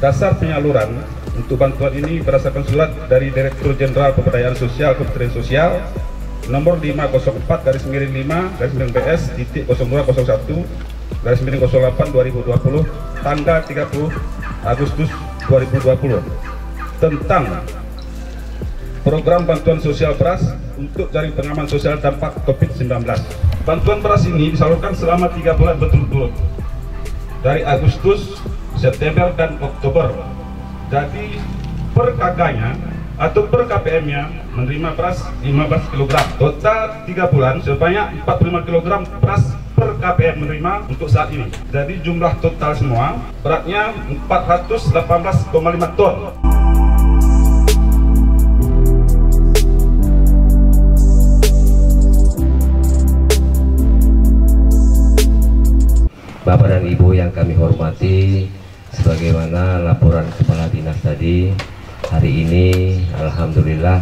Dasar penyaluran untuk bantuan ini berdasarkan surat dari Direktur Jenderal Pemberdayaan Sosial Kementerian Sosial nomor 504-5-BS-0201-2020 tanggal 30 Agustus 2020 tentang program bantuan sosial beras untuk jaring pengaman sosial dampak COVID-19. Bantuan beras ini disalurkan selama 3 bulan berturut-turut dari Agustus, September, dan Oktober. Jadi per kakaknya atau per KPM-nya menerima beras 15 kg. Total 3 bulan sebanyak 45 kg beras per KPM menerima untuk saat ini. Jadi jumlah total semua beratnya 418,5 ton. Bapak dan Ibu yang kami hormati, sebagaimana laporan Kepala Dinas tadi, hari ini Alhamdulillah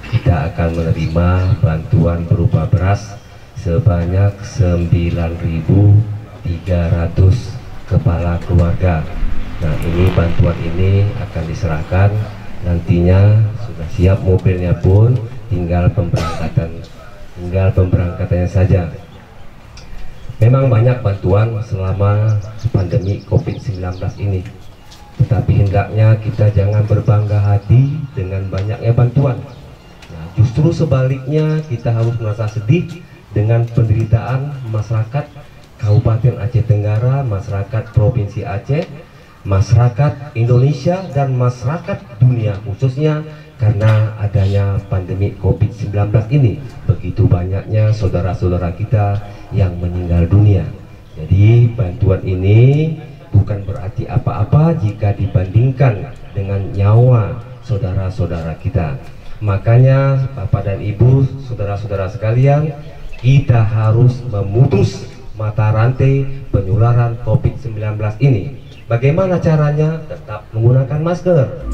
kita akan menerima bantuan berupa beras sebanyak 9.300 kepala keluarga. Nah, ini bantuan ini akan diserahkan, nantinya sudah siap mobilnya pun, tinggal pemberangkatannya saja. Memang banyak bantuan selama pandemi COVID-19 ini, tetapi hendaknya kita jangan berbangga hati dengan banyaknya bantuan. Nah, justru sebaliknya kita harus merasa sedih dengan penderitaan masyarakat Kabupaten Aceh Tenggara, masyarakat Provinsi Aceh, masyarakat Indonesia, dan masyarakat dunia khususnya karena adanya pandemi COVID-19 ini. Begitu banyaknya saudara-saudara kita yang meninggal dunia. Jadi bantuan ini bukan berarti apa-apa jika dibandingkan dengan nyawa saudara-saudara kita. Makanya Bapak dan Ibu, saudara-saudara sekalian, kita harus memutus mata rantai penularan COVID-19 ini. Bagaimana caranya? Tetap menggunakan masker.